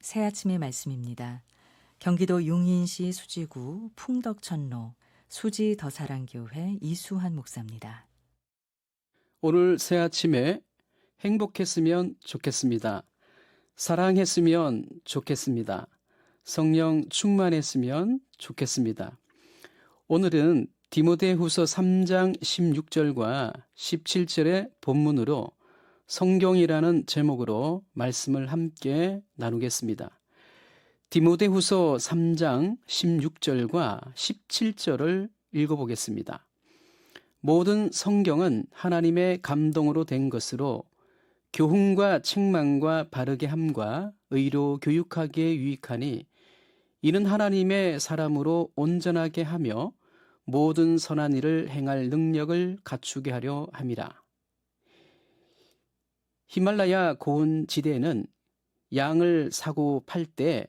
새아침의 말씀입니다. 경기도 용인시 수지구 풍덕천로 수지 더사랑교회 이수환 목사입니다. 오늘 새 아침에 행복했으면 좋겠습니다. 사랑했으면 좋겠습니다. 성령 충만했으면 좋겠습니다. 오늘은 디모데후서 3장 16절과 17절의 본문으로 성경이라는 제목으로 말씀을 함께 나누겠습니다. 디모데후서 3장 16절과 17절을 읽어보겠습니다. 모든 성경은 하나님의 감동으로 된 것으로 교훈과 책망과 바르게 함과 의로 교육하기에 유익하니 이는 하나님의 사람으로 온전하게 하며 모든 선한 일을 행할 능력을 갖추게 하려 함이라. 히말라야 고원 지대에는 양을 사고 팔 때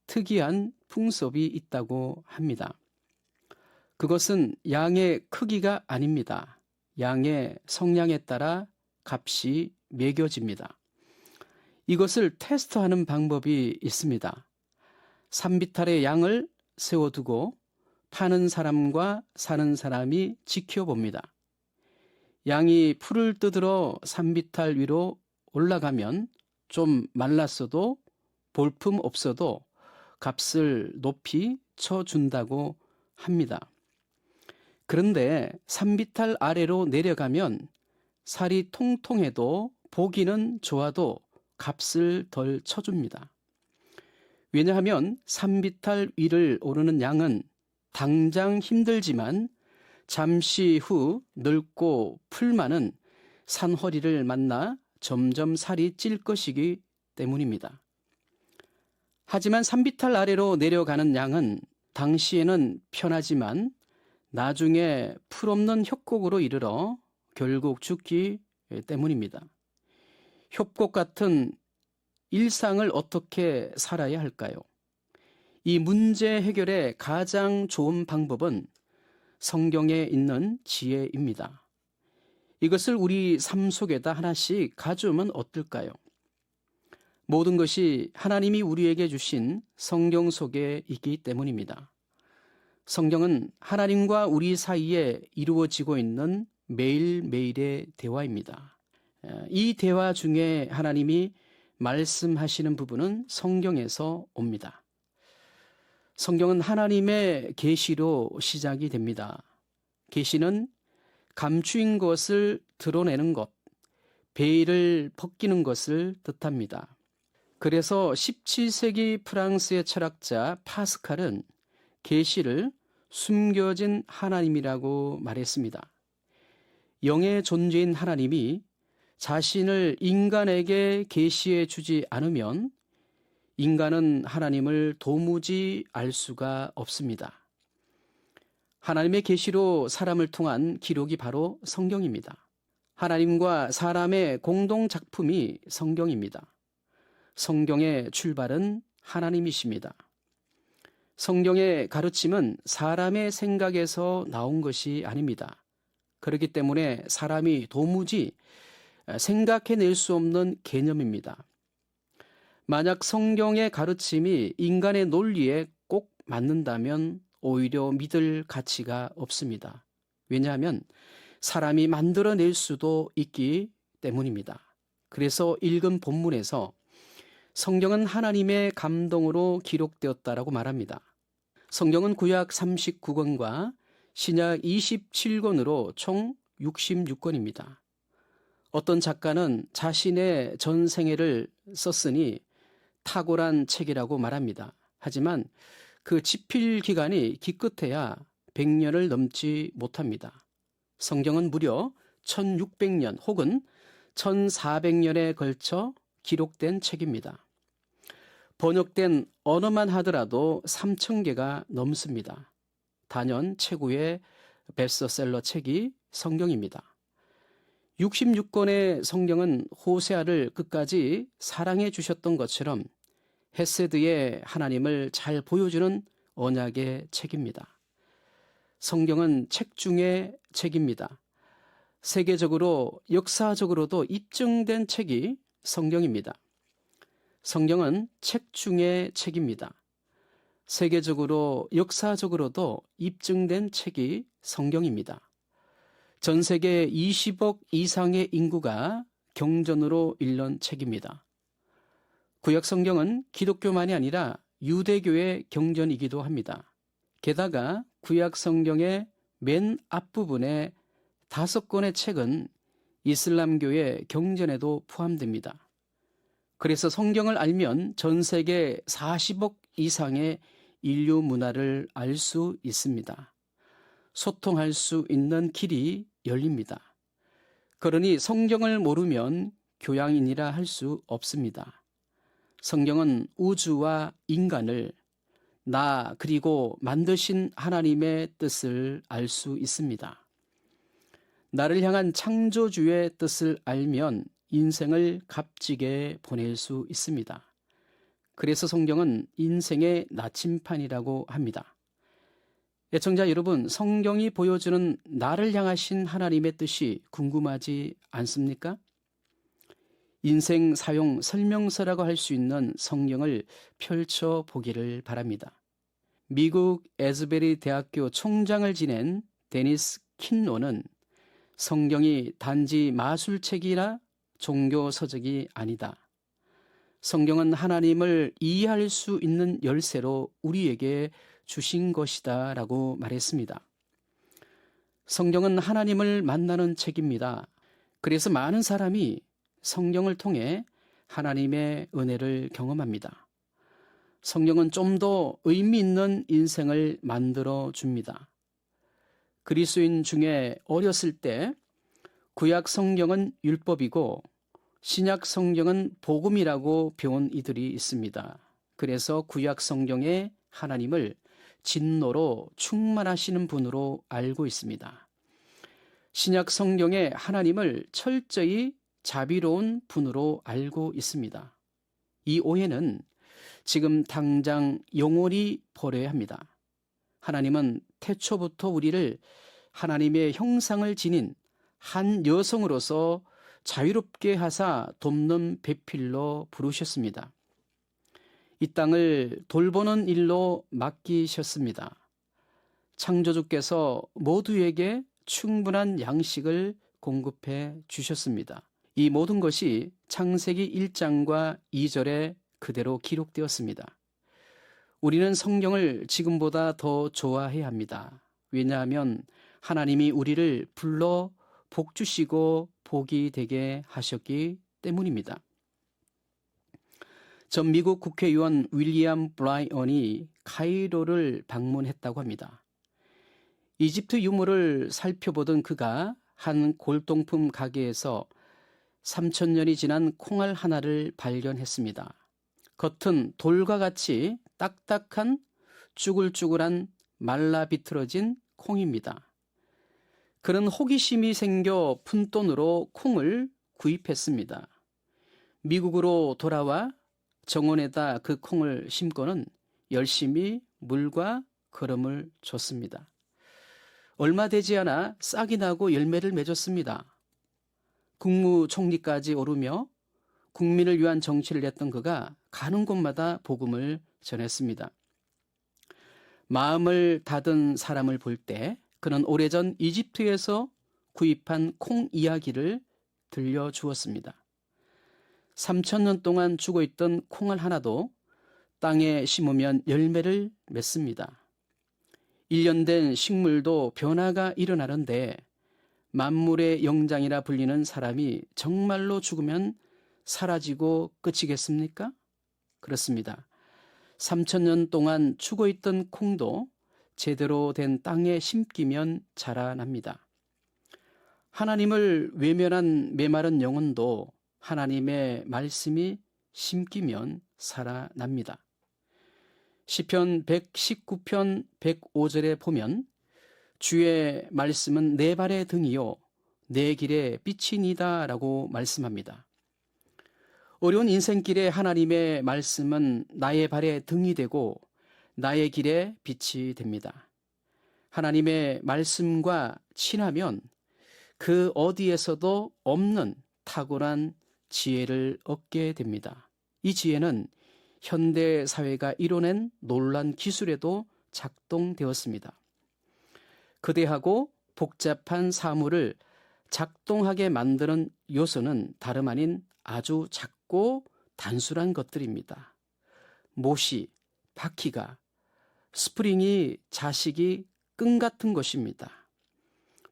특이한 풍습이 있다고 합니다. 그것은 양의 크기가 아닙니다. 양의 성량에 따라 값이 매겨집니다. 이것을 테스트하는 방법이 있습니다. 산비탈의 양을 세워두고 파는 사람과 사는 사람이 지켜봅니다. 양이 풀을 뜯으러 산비탈 위로 올라가면 좀 말랐어도 볼품 없어도 값을 높이 쳐준다고 합니다. 그런데 산비탈 아래로 내려가면 살이 통통해도 보기는 좋아도 값을 덜 쳐줍니다. 왜냐하면 산비탈 위를 오르는 양은 당장 힘들지만 잠시 후 늙고 풀 많은 산허리를 만나 점점 살이 찔 것이기 때문입니다. 하지만 산비탈 아래로 내려가는 양은 당시에는 편하지만 나중에 풀없는 협곡으로 이르러 결국 죽기 때문입니다. 협곡 같은 일상을 어떻게 살아야 할까요? 이 문제 해결의 가장 좋은 방법은 성경에 있는 지혜입니다. 이것을 우리 삶 속에다 하나씩 가져오면 어떨까요? 모든 것이 하나님이 우리에게 주신 성경 속에 있기 때문입니다. 성경은 하나님과 우리 사이에 이루어지고 있는 매일매일의 대화입니다. 이 대화 중에 하나님이 말씀하시는 부분은 성경에서 옵니다. 성경은 하나님의 계시로 시작이 됩니다. 계시는 감추인 것을 드러내는 것, 베일을 벗기는 것을 뜻합니다. 그래서 17세기 프랑스의 철학자 파스칼은 계시를 숨겨진 하나님이라고 말했습니다. 영의 존재인 하나님이 자신을 인간에게 계시해 주지 않으면 인간은 하나님을 도무지 알 수가 없습니다. 하나님의 계시로 사람을 통한 기록이 바로 성경입니다. 하나님과 사람의 공동 작품이 성경입니다. 성경의 출발은 하나님이십니다. 성경의 가르침은 사람의 생각에서 나온 것이 아닙니다. 그렇기 때문에 사람이 도무지 생각해낼 수 없는 개념입니다. 만약 성경의 가르침이 인간의 논리에 꼭 맞는다면 오히려 믿을 가치가 없습니다. 왜냐하면 사람이 만들어낼 수도 있기 때문입니다. 그래서 읽은 본문에서 성경은 하나님의 감동으로 기록되었다라고 말합니다. 성경은 구약 39권과 신약 27권으로 총 66권입니다. 어떤 작가는 자신의 전생애를 썼으니 탁월한 책이라고 말합니다. 하지만 그 집필 기간이 기껏해야 100년을 넘지 못합니다. 성경은 무려 1600년 혹은 1400년에 걸쳐 기록된 책입니다. 번역된 언어만 하더라도 3000개가 넘습니다. 단연 최고의 베스트셀러 책이 성경입니다. 66권의 성경은 호세아를 끝까지 사랑해 주셨던 것처럼 헤세드의 하나님을 잘 보여주는 언약의 책입니다. 성경은 책 중에 책입니다. 세계적으로 역사적으로도 입증된 책이 성경입니다. 성경은 책 중의 책입니다. 세계적으로 역사적으로도 입증된 책이 성경입니다. 전 세계 20억 이상의 인구가 경전으로 읽는 책입니다. 구약 성경은 기독교만이 아니라 유대교의 경전이기도 합니다. 게다가 구약 성경의 맨 앞부분에 5권의 책은 이슬람교의 경전에도 포함됩니다. 그래서 성경을 알면 전 세계 40억 이상의 인류 문화를 알 수 있습니다. 소통할 수 있는 길이 열립니다. 그러니 성경을 모르면 교양인이라 할 수 없습니다. 성경은 우주와 인간을 나 그리고 만드신 하나님의 뜻을 알 수 있습니다. 나를 향한 창조주의 뜻을 알면 인생을 값지게 보낼 수 있습니다. 그래서 성경은 인생의 나침판이라고 합니다. 애청자 여러분, 성경이 보여주는 나를 향하신 하나님의 뜻이 궁금하지 않습니까? 인생 사용 설명서라고 할 수 있는 성경을 펼쳐보기를 바랍니다. 미국 에즈베리 대학교 총장을 지낸 데니스 킨노는 성경이 단지 마술책이나 종교 서적이 아니다. 성경은 하나님을 이해할 수 있는 열쇠로 우리에게 주신 것이다 라고 말했습니다. 성경은 하나님을 만나는 책입니다. 그래서 많은 사람이 성경을 통해 하나님의 은혜를 경험합니다. 성경은 좀 더 의미 있는 인생을 만들어 줍니다. 그리스도인 중에 어렸을 때 구약 성경은 율법이고 신약 성경은 복음이라고 배운 이들이 있습니다. 그래서 구약 성경의 하나님을 진노로 충만하시는 분으로 알고 있습니다. 신약 성경의 하나님을 철저히 자비로운 분으로 알고 있습니다. 이 오해는 지금 당장 영원히 버려야 합니다. 하나님은 태초부터 우리를 하나님의 형상을 지닌 한 여성으로서 자유롭게 하사 돕는 배필로 부르셨습니다. 이 땅을 돌보는 일로 맡기셨습니다. 창조주께서 모두에게 충분한 양식을 공급해 주셨습니다. 이 모든 것이 창세기 1장과 2절에 그대로 기록되었습니다. 우리는 성경을 지금보다 더 좋아해야 합니다. 왜냐하면 하나님이 우리를 불러 복 주시고 복이 되게 하셨기 때문입니다. 전 미국 국회의원 윌리엄 브라이언이 카이로를 방문했다고 합니다. 이집트 유물을 살펴보던 그가 한 골동품 가게에서 3,000년이 지난 콩알 하나를 발견했습니다. 겉은 돌과 같이 딱딱한 쭈글쭈글한 말라 비틀어진 콩입니다. 그는 호기심이 생겨 푼돈으로 콩을 구입했습니다. 미국으로 돌아와 정원에다 그 콩을 심고는 열심히 물과 거름을 줬습니다. 얼마 되지 않아 싹이 나고 열매를 맺었습니다. 국무총리까지 오르며 국민을 위한 정치를 했던 그가 가는 곳마다 복음을 전했습니다. 마음을 닫은 사람을 볼 때 그는 오래전 이집트에서 구입한 콩 이야기를 들려주었습니다. 3,000년 동안 죽어있던 콩알 하나도 땅에 심으면 열매를 맺습니다. 1년 된 식물도 변화가 일어나는데 만물의 영장이라 불리는 사람이 정말로 죽으면 사라지고 끝이겠습니까? 그렇습니다. 3,000년 동안 죽어있던 콩도 제대로 된 땅에 심기면 자라납니다. 하나님을 외면한 메마른 영혼도 하나님의 말씀이 심기면 살아납니다. 시편 119편 105절에 보면 주의 말씀은 내 발의 등이요 내 길의 빛이니다 라고 말씀합니다. 어려운 인생길에 하나님의 말씀은 나의 발의 등이 되고 나의 길의 빛이 됩니다. 하나님의 말씀과 친하면 그 어디에서도 없는 탁월한 지혜를 얻게 됩니다. 이 지혜는 현대 사회가 이뤄낸 놀란 기술에도 작동되었습니다. 거대하고 복잡한 사물을 작동하게 만드는 요소는 다름 아닌 아주 작고 단순한 것들입니다. 못이, 바퀴가, 스프링이, 자식이, 끈 같은 것입니다.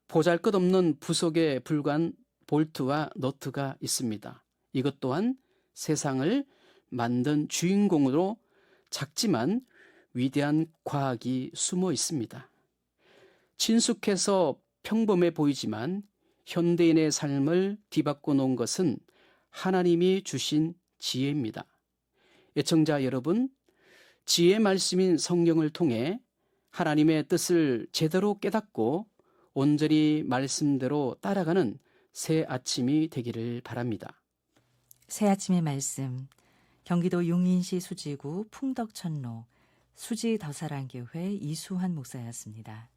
보잘것없는 부속에 불과한 볼트와 너트가 있습니다. 이것 또한 세상을 만든 주인공으로 작지만 위대한 과학이 숨어 있습니다. 친숙해서 평범해 보이지만 현대인의 삶을 뒤바꿔 놓은 것은 하나님이 주신 지혜입니다. 애청자 여러분, 지혜 말씀인 성경을 통해 하나님의 뜻을 제대로 깨닫고 온전히 말씀대로 따라가는 새 아침이 되기를 바랍니다. 새 아침의 말씀, 경기도 용인시 수지구 풍덕천로 수지 더사랑교회 이수환 목사였습니다.